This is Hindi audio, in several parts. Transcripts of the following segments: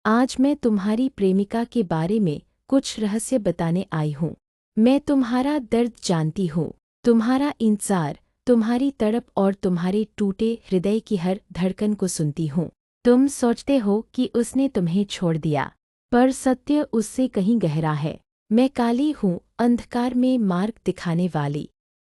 आज मैं तुम्हारी प्रेमिका के बारे में कुछ रहस्य बताने आई हूँ। मैं तुम्हारा दर्द जानती हूँ, तुम्हारा इंतजार, तुम्हारी तड़प और तुम्हारे टूटे हृदय की हर धड़कन को सुनती हूँ। तुम सोचते हो कि उसने तुम्हें छोड़ दिया, पर सत्य उससे कहीं गहरा है। मैं काली हूँ, अंधकार में मार्ग दिखाने वाली,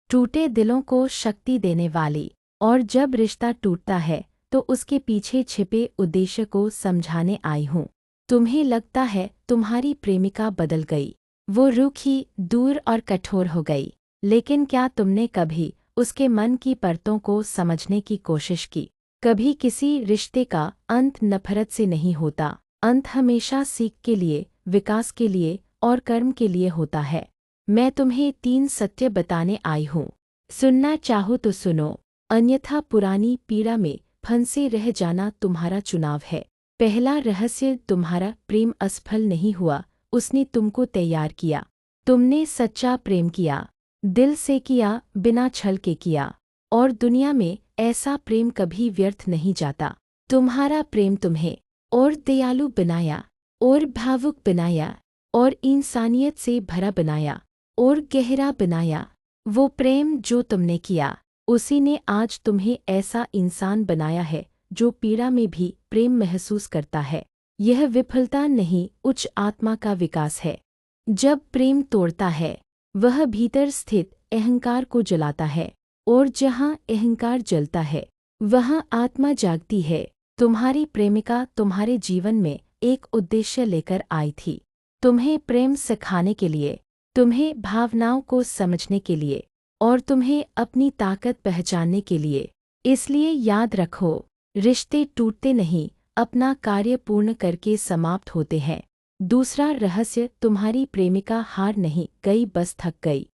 टूटे दिलों को शक्ति देने वाली, और जब रिश्ता टूटता है तो उसके पीछे छिपे उद्देश्य को समझाने आई हूँ। तुम्हें लगता है तुम्हारी प्रेमिका बदल गई, वो रूखी, दूर और कठोर हो गई, लेकिन क्या तुमने कभी उसके मन की परतों को समझने की कोशिश की? कभी किसी रिश्ते का अंत नफरत से नहीं होता, अंत हमेशा सीख के लिए, विकास के लिए और कर्म के लिए होता है। मैं तुम्हें 3 सत्य बताने आई हूँ। सुनना चाहो तो सुनो, अन्यथा पुरानी पीड़ा में फंसे रह जाना तुम्हारा चुनाव है। पहला रहस्य, तुम्हारा प्रेम असफल नहीं हुआ, उसने तुमको तैयार किया। तुमने सच्चा प्रेम किया, दिल से किया, बिना छल के किया, और दुनिया में ऐसा प्रेम कभी व्यर्थ नहीं जाता। तुम्हारा प्रेम तुम्हें और दयालु बनाया, और भावुक बनाया, और इंसानियत से भरा बनाया, और गहरा बनाया। वो प्रेम जो तुमने किया, उसी ने आज तुम्हें ऐसा इंसान बनाया है जो पीड़ा में भी प्रेम महसूस करता है। यह विफलता नहीं, उच्च आत्मा का विकास है। जब प्रेम तोड़ता है, वह भीतर स्थित अहंकार को जलाता है, और जहाँ अहंकार जलता है, वहाँ आत्मा जागती है। तुम्हारी प्रेमिका तुम्हारे जीवन में एक उद्देश्य लेकर आई थी, तुम्हें प्रेम सिखाने के लिए, तुम्हें भावनाओं को समझने के लिए, और तुम्हें अपनी ताकत पहचानने के लिए। इसलिए याद रखो, रिश्ते टूटते नहीं, अपना कार्य पूर्ण करके समाप्त होते हैं। दूसरा रहस्य, तुम्हारी प्रेमिका हार नहीं गई, बस थक गई।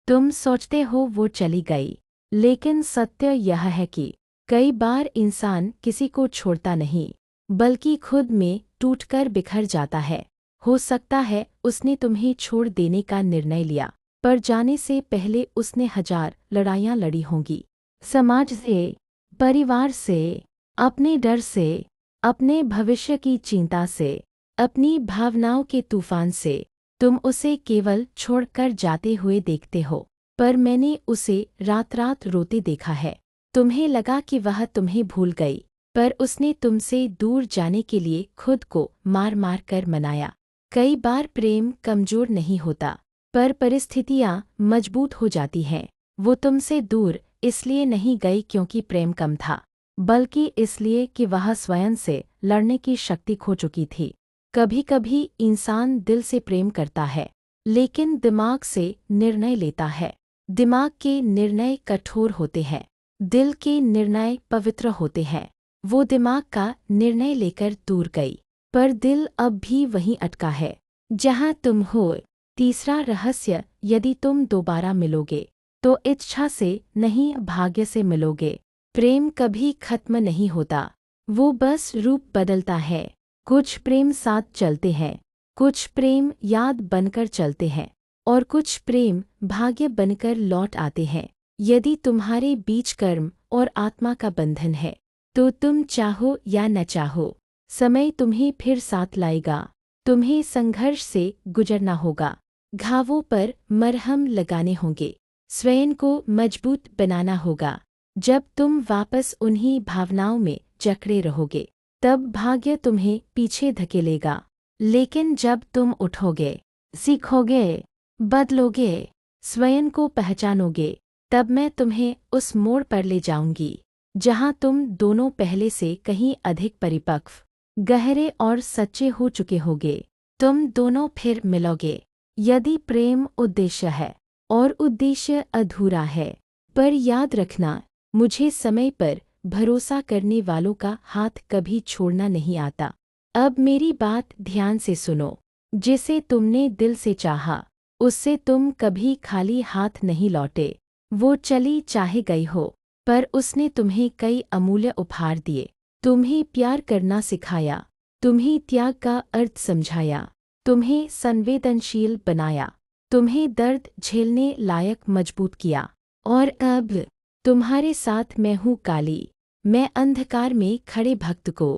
तुम सोचते हो वो चली गई, लेकिन सत्य यह है कि कई बार इंसान किसी को छोड़ता नहीं, बल्कि खुद में टूटकर बिखर जाता है। हो सकता है उसने तुम्हें छोड़ देने का निर्णय लिया, पर जाने से पहले उसने 1000 लड़ाइयाँ लड़ी होंगी। समाज से, परिवार से, अपने डर से, अपने भविष्य की चिंता से, अपनी भावनाओं के तूफान से। तुम उसे केवल छोड़कर जाते हुए देखते हो, पर मैंने उसे रात रात रोते देखा है। तुम्हें लगा कि वह तुम्हें भूल गई, पर उसने तुमसे दूर जाने के लिए खुद को मार मार कर मनाया। कई बार प्रेम कमजोर नहीं होता, पर परिस्थितियाँ मजबूत हो जाती हैं। वो तुमसे दूर इसलिए नहीं गई क्योंकि प्रेम कम था, बल्कि इसलिए कि वह स्वयं से लड़ने की शक्ति खो चुकी थी। कभी कभी इंसान दिल से प्रेम करता है, लेकिन दिमाग से निर्णय लेता है। दिमाग के निर्णय कठोर होते हैं, दिल के निर्णय पवित्र होते हैं। वो दिमाग का निर्णय लेकर दूर गई, पर दिल अब भी वहीं अटका है जहाँ तुम हो। तीसरा रहस्य, यदि तुम दोबारा मिलोगे तो इच्छा से नहीं, भाग्य से मिलोगे। प्रेम कभी खत्म नहीं होता, वो बस रूप बदलता है। कुछ प्रेम साथ चलते हैं, कुछ प्रेम याद बनकर चलते हैं, और कुछ प्रेम भाग्य बनकर लौट आते हैं। यदि तुम्हारे बीच कर्म और आत्मा का बंधन है, तो तुम चाहो या न चाहो, समय तुम्हें फिर साथ लाएगा। तुम्हें संघर्ष से गुजरना होगा, घावों पर मरहम लगाने होंगे, स्वयं को मजबूत बनाना होगा। जब तुम वापस उन्हीं भावनाओं में जकड़े रहोगे, तब भाग्य तुम्हें पीछे धकेलेगा। लेकिन जब तुम उठोगे, सीखोगे, बदलोगे, स्वयं को पहचानोगे, तब मैं तुम्हें उस मोड़ पर ले जाऊंगी जहां तुम दोनों पहले से कहीं अधिक परिपक्व, गहरे और सच्चे हो चुके होगे। तुम दोनों फिर मिलोगे। यदि प्रेम उद्देश्य है और उद्देश्य अधूरा है, पर याद रखना, मुझे समय पर भरोसा करने वालों का हाथ कभी छोड़ना नहीं आता। अब मेरी बात ध्यान से सुनो, जिसे तुमने दिल से चाहा, उससे तुम कभी खाली हाथ नहीं लौटे। वो चली चाहे गई हो, पर उसने तुम्हें कई अमूल्य उपहार दिए। तुम्हें प्यार करना सिखाया, तुम्हें त्याग का अर्थ समझाया, तुम्हें संवेदनशील बनाया, तुम्हें दर्द झेलने लायक मजबूत किया। और अब तुम्हारे साथ मैं हूँ काली, मैं अंधकार में खड़े भक्त को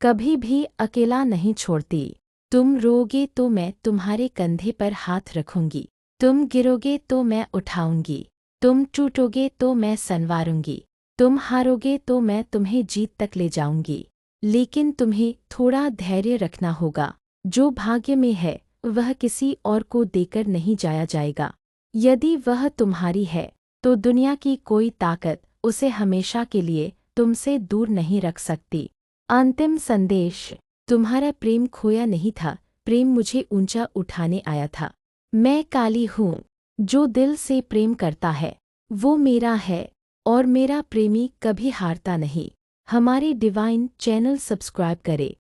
कभी भी अकेला नहीं छोड़ती। तुम रोओगे तो मैं तुम्हारे कंधे पर हाथ रखूंगी। तुम गिरोगे तो मैं उठाऊंगी। तुम टूटोगे तो मैं संवारूंगी। तुम हारोगे तो मैं तुम्हें जीत तक ले जाऊंगी। लेकिन तुम्हें थोड़ा धैर्य रखना होगा। जो भाग्य में है वह किसी और को देकर नहीं जाया जाएगा। यदि वह तुम्हारी है तो दुनिया की कोई ताकत उसे हमेशा के लिए तुमसे दूर नहीं रख सकती। अंतिम संदेश। तुम्हारा प्रेम खोया नहीं था, प्रेम मुझे ऊंचा उठाने आया था। मैं काली हूँ। जो दिल से प्रेम करता है वो मेरा है और मेरा प्रेमी कभी हारता नहीं। हमारे डिवाइन चैनल सब्सक्राइब करें।